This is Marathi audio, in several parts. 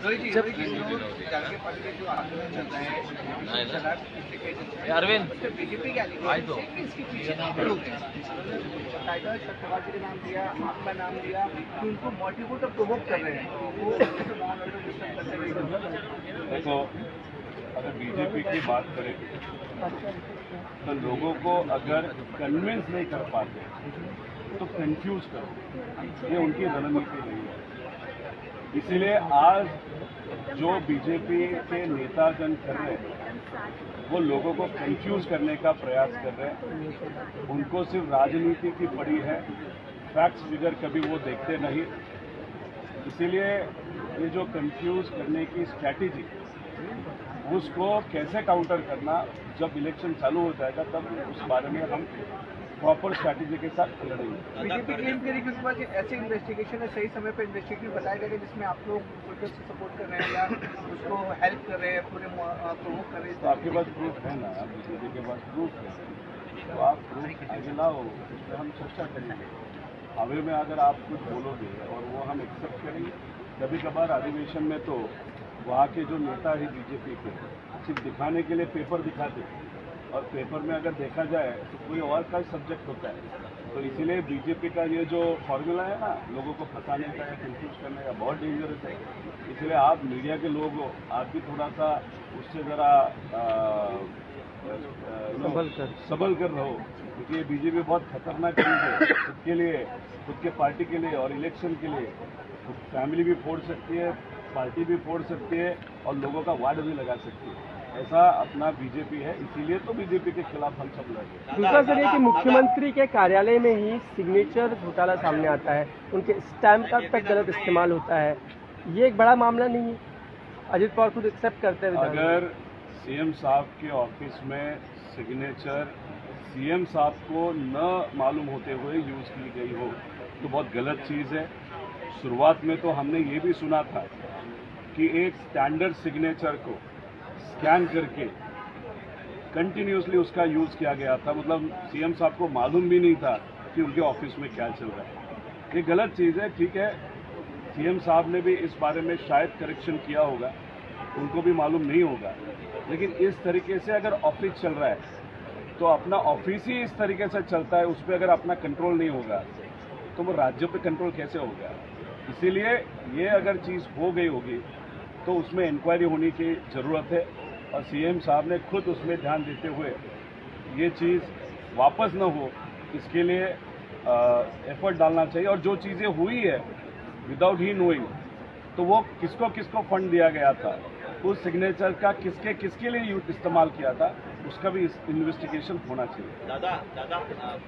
अरविंद बीजेपी के टाइगर शब्दबाजी का नाम दिया, आपका नाम दिया, कि उनको मोटिवेट और प्रोवोक कर रहे हैं वो देखो, अगर बीजेपी की बात करें तो लोगों को अगर कन्विंस नहीं कर पाते तो कंफ्यूज करो, ये उनकी रणनीति नहीं है। इसीलिए आज जो बीजेपी के नेतागण कर रहे हैं वो लोगों को कंफ्यूज करने का प्रयास कर रहे हैं। उनको सिर्फ राजनीति की पड़ी है, फैक्ट्स फिगर कभी वो देखते नहीं। इसीलिए ये जो कंफ्यूज करने की स्ट्रैटेजी, उसको कैसे काउंटर करना, जब इलेक्शन चालू हो जाएगा तब उस बारे में हम प्रॉपर स्ट्रैटेजी के साथ लड़ेंगे। बीजेपी क्लेम करेगी कि उसके बाद ऐसे इन्वेस्टिगेशन है, सही समय पर इन्वेस्टिगेशन बताया जाएगा जिसमें आप लोग सपोर्ट कर रहे हैं या उसको हेल्प कर रहे हैं, पूरे प्रोवोक कर रहे हैं। तो आपके पास प्रूफ है ना, बीजेपी के पास प्रूफ है, तो आप प्रूफ आगे लाओ, उस पर हम चर्चा करेंगे। हवे में अगर आप कुछ बोलोगे और वो हम एक्सेप्ट करेंगे। कभी कभार अधिवेशन में तो वहाँ के जो नेता है बीजेपी के सिर्फ दिखाने के लिए पेपर दिखाते, और पेपर में अगर देखा जाए तो कोई और का सब्जेक्ट होता है। तो इसीलिए बीजेपी का ये जो फॉर्मूला है ना, लोगों को फंसाने का या कंफ्यूज करने का, बहुत डेंजरस है। इसलिए आप मीडिया के लोग हो, आप भी थोड़ा सा उससे ज़रा सबल कर रहो, क्योंकि ये बीजेपी बहुत खतरनाक चीज़ है खुद के लिए, खुद के पार्टी के लिए और इलेक्शन के लिए। तो फैमिली भी फोड़ सकती है, पार्टी भी फोड़ सकती है और लोगों का वार्ड भी लगा सकती है। ऐसा अपना बीजेपी है, इसीलिए तो बीजेपी के खिलाफ हम सब लड़ रहे हैं। दूसरा सर ये कि मुख्यमंत्री के कार्यालय में ही सिग्नेचर घोटाला सामने आता है, उनके स्टैम्प का तक गलत इस्तेमाल होता है, ये एक बड़ा मामला नहीं है? अजित पवार खुद एक्सेप्ट करते हैं। अगर सीएम साहब के ऑफिस में सिग्नेचर सीएम साहब को न मालूम होते हुए यूज की गई हो तो बहुत गलत चीज़ है। शुरुआत में तो हमने ये भी सुना था कि एक स्टैंडर्ड सिग्नेचर को स्कैन करके कंटिन्यूसली उसका यूज़ किया गया था, मतलब सीएम साहब को मालूम भी नहीं था कि उनके ऑफिस में क्या चल रहा है। ये गलत चीज़ है। ठीक है, सीएम साहब ने भी इस बारे में शायद करेक्शन किया होगा, उनको भी मालूम नहीं होगा, लेकिन इस तरीके से अगर ऑफिस चल रहा है तो अपना ऑफिस ही इस तरीके से चलता है, उस पर अगर अपना कंट्रोल नहीं होगा तो वो राज्य पे कंट्रोल कैसे होगा। इसीलिए ये अगर चीज़ हो गई होगी तो उसमें इंक्वायरी होने की ज़रूरत है, और सीएम साहब ने खुद उसमें ध्यान देते हुए ये चीज़ वापस न हो इसके लिए एफर्ट डालना चाहिए। और जो चीज़ें हुई है विदाउट ही नोइंग, तो वो किसको किसको फंड दिया गया था, उस सिग्नेचर का किसके किसके लिए इस्तेमाल किया था, उसका भी इन्व्हेस्टिगेशन होना चाहिए। दादा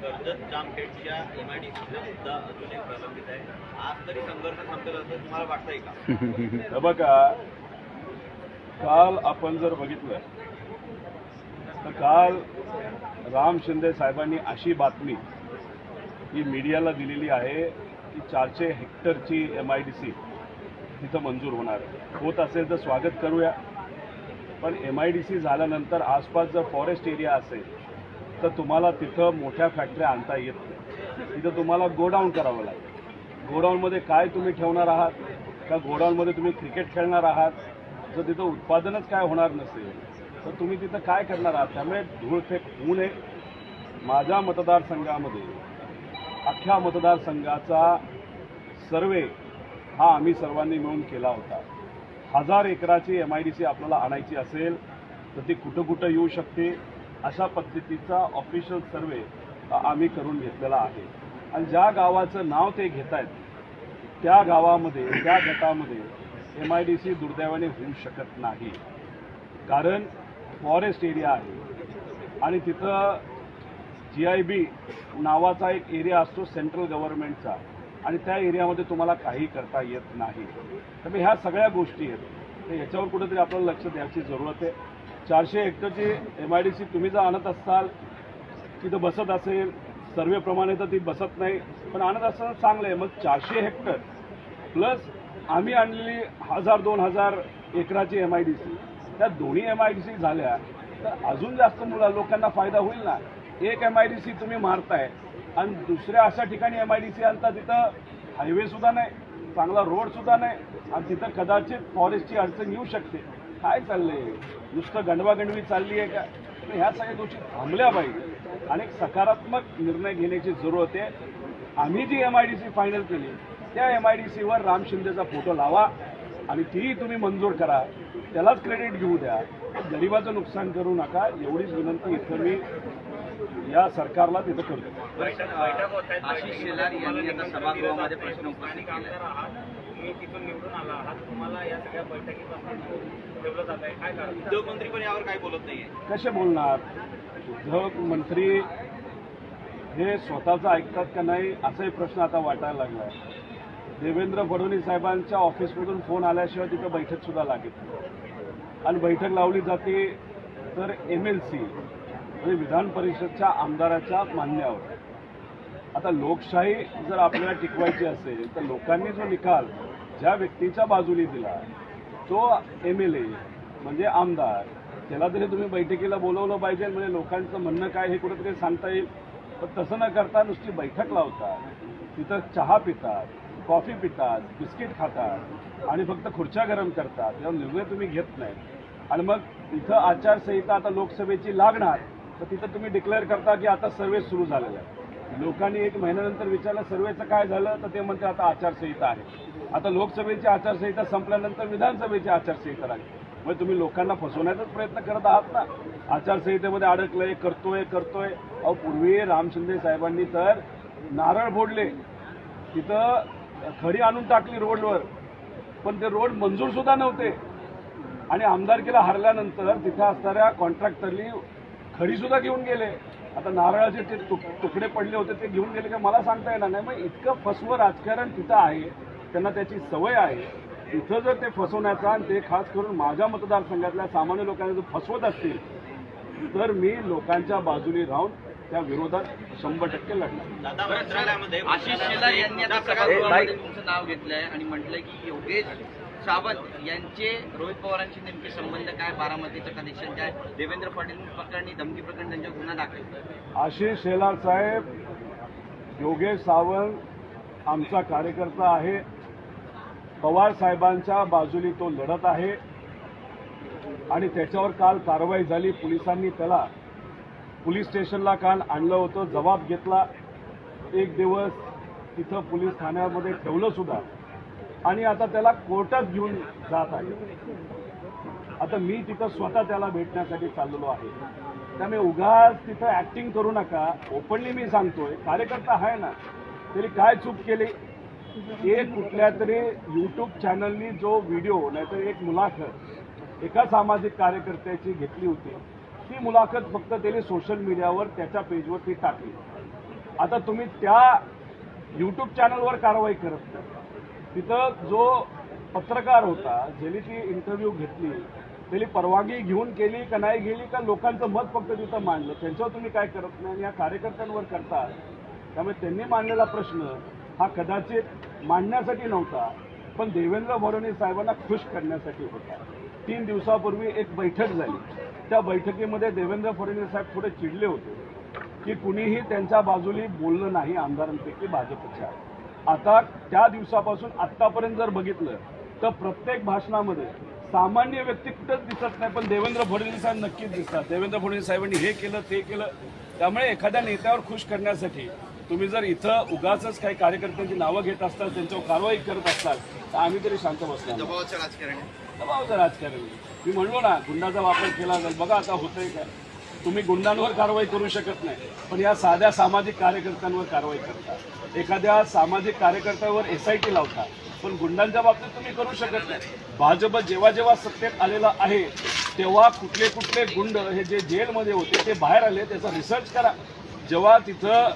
कर्जत जामखेडच्या MIDCचा मुद्दा अजून एक प्रलंबित आहे. आज तरी संघर्ष संपला असं तुम्हाला वाटतंय का? बघा, काल आपण जर बघितलं तर काल राम शिंदे साहेबांनी अशी बातमी ही मीडियाला दिलेली आहे की 400 हेक्टरची MIDC तिथं मंजूर होणार आहे. होत असेल तर स्वागत करूया, पण MIDC झाल्यानंतर आसपास जर फॉरेस्ट एरिया असेल तर तुम्हाला तिथं मोठ्या फॅक्टऱ्या आणता येत नाही. तिथं तुम्हाला गोडाऊन करावं लागेल. गोडाऊनमध्ये काय तुम्ही ठेवणार आहात का, गोडाऊनमध्ये तुम्ही क्रिकेट खेळणार आहात? जर तिथं उत्पादनच काय होणार नसेल तर तुम्ही तिथं काय करणार आहात? त्यामुळे धूळफेक होऊ नये. माझ्या मतदारसंघामध्ये अख्ख्या मतदारसंघाचा सर्वे हा आम्ही सर्वांनी मिळून केला होता. 1000 एकराची MIDC आपल्याला आणायची असेल तर ती कुठं कुठं येऊ शकते अशा पद्धतीचा ऑफिशियल सर्वे आम्ही करून घेतलेला आहे. आणि ज्या गावाचं नाव ते घेत आहेत त्या गावामध्ये, त्या गटामध्ये MIDC दुर्दैवाने होऊ शकत नाही, कारण फॉरेस्ट एरिया आहे आणि तिथं GIB नावाचा एक एरिया असतो सेंट्रल गव्हर्नमेंटचा, आणि त्या एरियामध्ये तुम्हाला काही करता येत नाही. त्यामुळे ह्या सगळ्या गोष्टी आहेत, तर याच्यावर कुठेतरी आपल्याला लक्ष द्यायची जरूरत आहे. 400 हेक्टरची MIDC तुम्ही जर आणत असाल, तिथं बसत असेल सर्वेप्रमाणे तर ती बसत नाही, पण आणत असताना चांगलं आहे. मग 400 हेक्टर प्लस आम्ही आणलेली 1000-2000 एकराची MIDC, त्या दोन्ही MIDC झाल्या तर अजून जास्त लोकांना फायदा होईल ना. एक MIDC तुम्ही मारताय आणि दुसऱ्या अशा ठिकाणी MIDC आणता तिथं हायवे सुद्धा नाही, चांगला रोड सुद्धा नाही, आणि तिथं कदाचित फॉरेस्टची अडचण येऊ शकते. काय चाललंय, नुसतं गंडवागंडवी चालली आहे का? तर ह्या सगळ्या गोष्टी थांबल्या पाहिजे आणि एक सकारात्मक निर्णय घेण्याची जरूरत आहे. आम्ही जी MIDC फायनल केली त्या MIDCवर राम शिंदेचा फोटो लावा आणि तीही तुम्ही मंजूर करा, त्यालाच क्रेडिट घेऊ द्या. गरिबाचं नुकसान करू नका, एवढीच विनंती इथं मी या सरकारला तिथं करतो. आशिष शेलार यांनी आता सभागृहामध्ये प्रश्न उपस्थित केला. तिथून निवडून आला आहात, तुम्हाला या सगळ्या बैठकीपासून ठेवलं जात आहे, काय कारण? उद्योग मंत्री पण यावर काय बोलत नाहीये. कसे बोलणार? उद्योग मंत्री हे स्वतःचं ऐकतात का नाही असाही प्रश्न आता वाटायला लागला आहे. देवेंद्र फडणवीस साहेबांच्या ऑफिसमधून फोन आल्याशिवाय तिथं बैठक सुद्धा लागत नाही आणि बैठक लावली जाते तर MLC म्हणजे विधान परिषदच्या आमदाराच्या मान्यावर. आता लोकशाही जर आपल्याला टिकवायची असेल तर लोकांनी जो निकाल ज्या व्यक्तीच्या बाजूने दिला तो MLA म्हणजे आमदार, त्याला तरी तुम्ही बैठकीला बोलवलं पाहिजे. म्हणजे लोकांचं म्हणणं काय हे कुठेतरी सांगता येईल. पण तसं न करता नुसती बैठक लावतात, तिथं चहा पितात, कॉफी पितात, बिस्किट खातात आणि फक्त खुर्च्या गरम करतात. यावर निर्णय तुम्ही घेत नाही. आणि मग इथं आचारसंहिता आता लोकसभेची लागणार तर तिथं तुम्ही डिक्लेअर करता की आता सर्वे सुरू झालेला आहे. लोकांनी 1 महिन्यानंतर विचारलं सर्वेचं काय झालं तर ते म्हणते आता आचारसंहिता आहे. आता लोकसभेची आचारसंहिता संपल्यानंतर विधानसभेची आचारसंहिता लागली. म्हणजे तुम्ही लोकांना फसवण्याचाच प्रयत्न करत आहात ना. आचारसंहितेमध्ये अडकलंय, करतोय. अहो पूर्वी राम शिंदे साहेबांनी तर नारळ फोडले, तिथं खडी आणून टाकली रोडवर, पण ते रोड मंजूर सुद्धा नव्हते. आणि आमदारकीला हरल्यानंतर तिथं असणाऱ्या कॉन्ट्रॅक्टरनी खडी सुद्धा घेऊन गेले. आता नारळाचे ते तुकडे पडले होते ते घेऊन गेले का मला सांगता येणार नाही. मग इतकं फसवं राजकारण तिथं आहे, त्यांना त्याची सवय आहे. इथं जर ते फसवण्याचा आणि ते खास करून माझ्या मतदारसंघातल्या सामान्य लोकांना जर फसवत असतील तर मी लोकांच्या बाजूने राहून त्या विरोधात 100% लढणार. दादा, मंत्रालयामध्ये आशिष शेलार यांनी आता सभागृहामध्ये तुमचं नाव घेतलंय आणि म्हटलंय की योगेश सावंत यांचे रोहित पवारांशी नेमके संबंध काय, बारामतीचं कनेक्शन काय, देवेंद्र फडणवीस प्रकरणी धमकी प्रकरणी त्यांच्यावर गुन्हा दाखल. आशिष शेलार साहेब, योगेश सावंत आमचा कार्यकर्ता आहे. पवार साहेबांच्या बाजूने तो लढत आहे आणि त्याच्यावर काल कारवाई झाली. पोलिसांनी त्याला पोलीस स्टेशनला काल आणलं होतं, जबाब घेतला. 1 दिवस तिथं पोलीस ठाण्यामध्ये ठेवलं सुद्धा आणि आता त्याला कोर्टात घेऊन जात आहे. आता मी तिथं स्वतः त्याला भेटण्यासाठी चाललेलो आहे. त्यामुळे उगाच तिथं ॲक्टिंग करू नका. ओपनली मी सांगतोय, कार्यकर्ता आहे ना, तरी काय चूक केली. एक कुठल्या तरी यूट्यूब चॅनलनी जो व्हिडिओ नाहीतर एक मुलाखत एका सामाजिक कार्यकर्त्याची घेतली होती, ती मुलाखत फक्त त्याने सोशल मीडियावर त्याच्या पेजवर ती टाकली. आता तुम्ही त्या यूट्यूब चॅनलवर कारवाई करत नाही. तिथं जो पत्रकार होता ज्याने ती इंटरव्ह्यू घेतली त्याची परवानगी घेऊन केली का नाही गेली का लोकांचं मत फक्त तिथं मांडलं, त्यांच्यावर तुम्ही काय करत नाही आणि या कार्यकर्त्यांवर करता. त्यामुळे त्यांनी मांडलेला प्रश्न हा कदाचित मांडण्यासाठी नव्हता, पण देवेंद्र फडणवीस साहेबांना खुश करण्यासाठी होता. 3 दिवसापूर्वी एक बैठक झाली. त्या बैठकीमध्ये देवेंद्र फडणवीस साहेब थोडे चिडले होते की कुणीही त्यांच्या बाजूने बोललं नाही आमदारांपैकी भाजपच्या. आता त्या दिवसापासून आत्तापर्यंत जर बघितलं तर प्रत्येक भाषणामध्ये सामान्य व्यक्ती कुठंच दिसत नाही, पण देवेंद्र फडणवीस साहेब नक्कीच दिसतात. देवेंद्र फडणवीस साहेबांनी हे केलं ते केलं. त्यामुळे एखाद्या नेत्यावर खुश करण्यासाठी तुम्ही जर इथं उगाचच काही कार्यकर्त्यांची नावं घेत असताल, त्यांच्यावर कारवाई करत असताल तर आम्ही तरी शांत बसणार. दबावाचं राजकारण आहे. दबावाचं राजकारण. मी म्हणलो ना, गुंडाचा वापर केला जाईल. बघा आता होतंय काय. तुम्ही गुंडांवर कारवाई करू शकत नाही, पण या साध्या सामाजिक कार्यकर्त्यांवर कारवाई करता. एखाद्या सामाजिक कार्यकर्त्यावर SIT लावता, पण गुंडांच्या बाबतीत तुम्ही करू शकत नाही. भाजप जेव्हा जेव्हा सत्तेत आलेला आहे तेव्हा कुठले कुठले गुंड हे जे जेलमध्ये होते ते बाहेर आले त्याचा रिसर्च करा. जेव्हा तिथं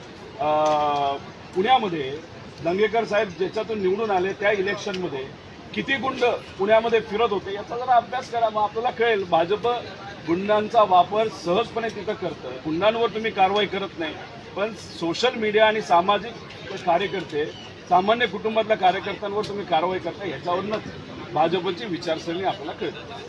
पुण्यामध्ये दंगेकर साहेब ज्याच्यातून निवडून आले त्या इलेक्शनमध्ये किती गुंड पुण्यामध्ये फिरत होते याचा जरा अभ्यास करा. मग आपल्याला कळेल भाजप गुंडांचा वापर सहजपणे तिथं करतं. गुंडांवर तुम्ही कारवाई करत नाही, पण सोशल मीडिया आणि सामाजिक कार्यकर्ते, सामान्य कुटुंबातल्या कार्यकर्त्यांवर तुम्ही कारवाई करता. ह्याच्यावरूनच भाजपची विचारसरणी आपल्याला कळते.